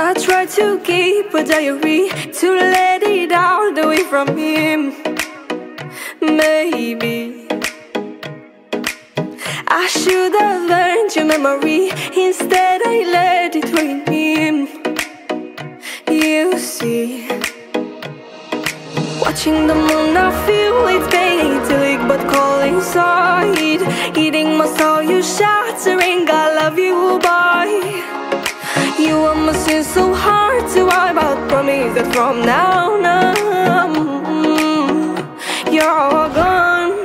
I try to keep a diary to let it out away from him. Maybe I should have learned your memory. Instead I let it ruin him. You see, watching the moon I feel it's painting, but cold inside, eating my soul, you shattering. I love you, boy. You are missing so hard to wipe out. Promise that from now on you're all gone.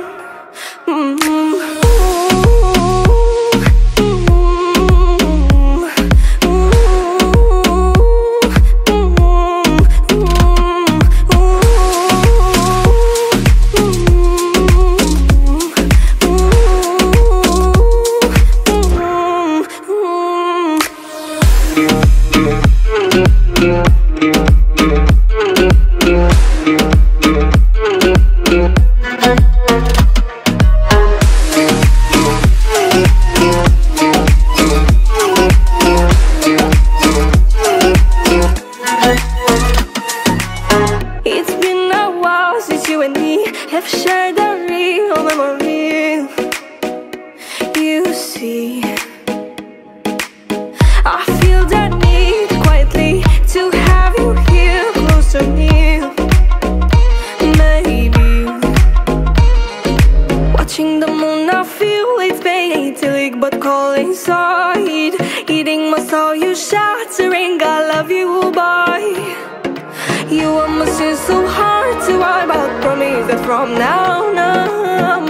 From now on,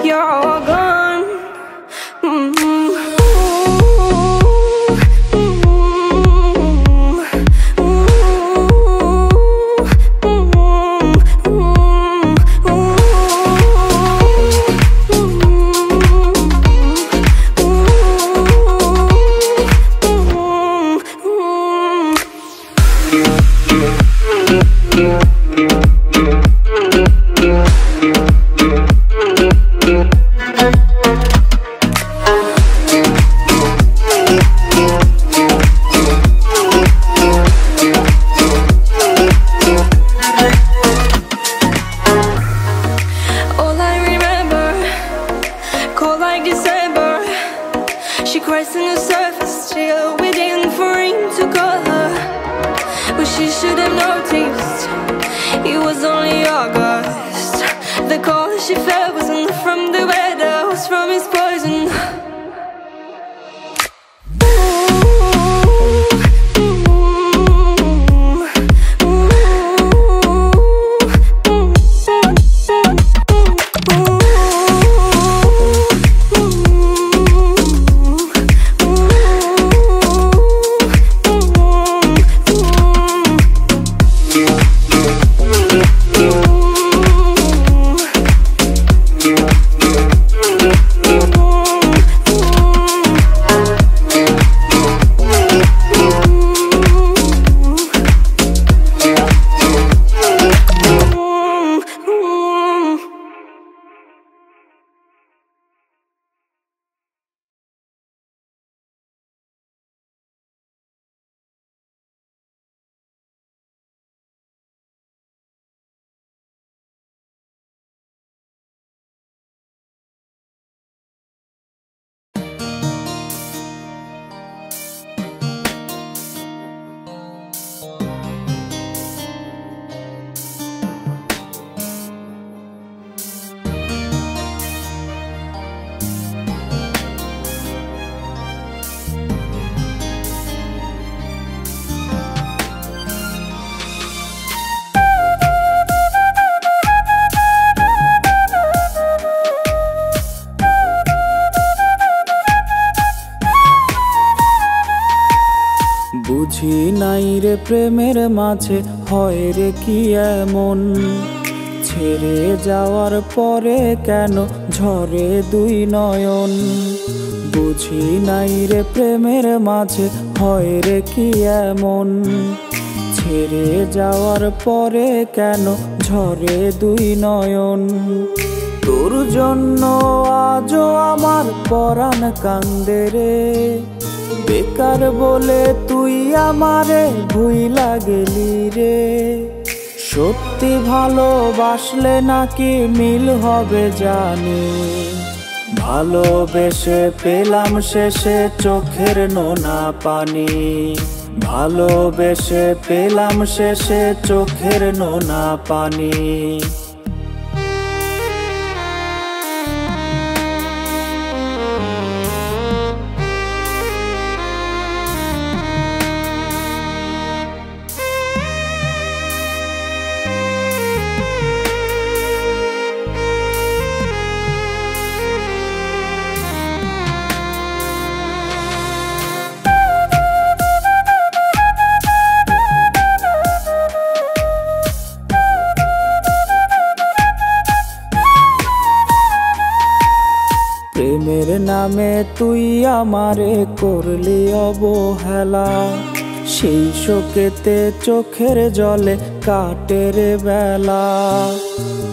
you're all gone. বুঝি নাই রে প্রেমের মাঝে হয় রে কি এমন, ছেড়ে যাওয়ার পরে কেন ঝরে দুই নয়ন। বুঝি নাই রে প্রেমের মাঝে হয় রে কি এমন, ছেড়ে যাওয়ার পরে কেন ঝরে দুই নয়ন। তোর জন্য আজও আমার পরাণ কান্দে রে, বেকার বলে তুই আমারে ভুইলা গেলি রে। সত্যি ভালোবাসলে নাকি মিল হবে জানি, ভালোবেসে পেলাম শেষে চোখের নোনা পানি। ভালোবেসে পেলাম শেষে চোখের নোনা পানি। প্রেমের নামে তুই আমারে করলি অবহেলা, সেই শোকেতে চোখের জলে কাটে রে বেলা।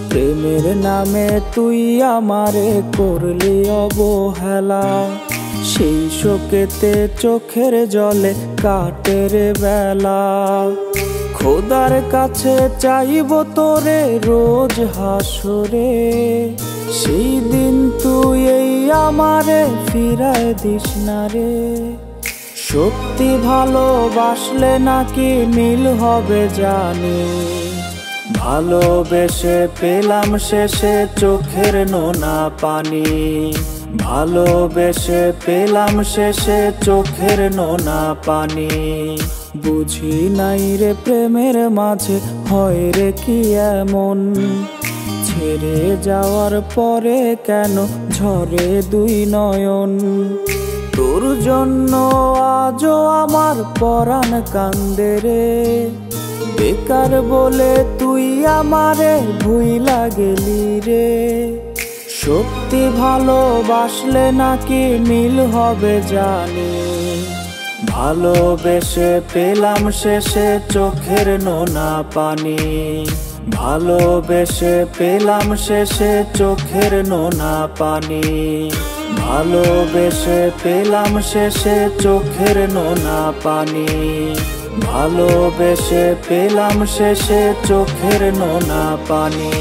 প্রেমের নামে তুই আমারে করলি অবহেলা, সেই শোকেতে চোখের জলে কাটে রে বেলা। খোদার কাছে চাইব তোরে রোজ হাসরে, সেই দিন তুই এই আমারে ফিরায় দিস না রে। সত্যি ভালোবাসলে নাকি মিল হবে জানি, ভালোবেসে পেলাম শেষে চোখের নোনা পানি। ভালোবেসে পেলাম শেষে চোখের নোনা পানি। বুঝি নাই রে প্রেমের মাঝে হয় রে কি এমন, ছেড়ে যাওয়ার পরে কেন ঝরে দুই নয়ন। তোর জন্য আজও আমার পরাণ কান্দে রে। বেকার বলে তুই আমারে ভুইলা গেলি রে। সত্যি ভালোবাসলে নাকি মিল হবে জানি, ভালোবেসে পেলাম শেষে চোখের নোনা পানি। ভালোবেসে পেলাম শেষে চোখের নোনা পানি। ভালোবেসে পেলাম শেষে চোখের নোনা পানি। ভালোবেসে পেলাম শেষে চোখের নোনা পানি।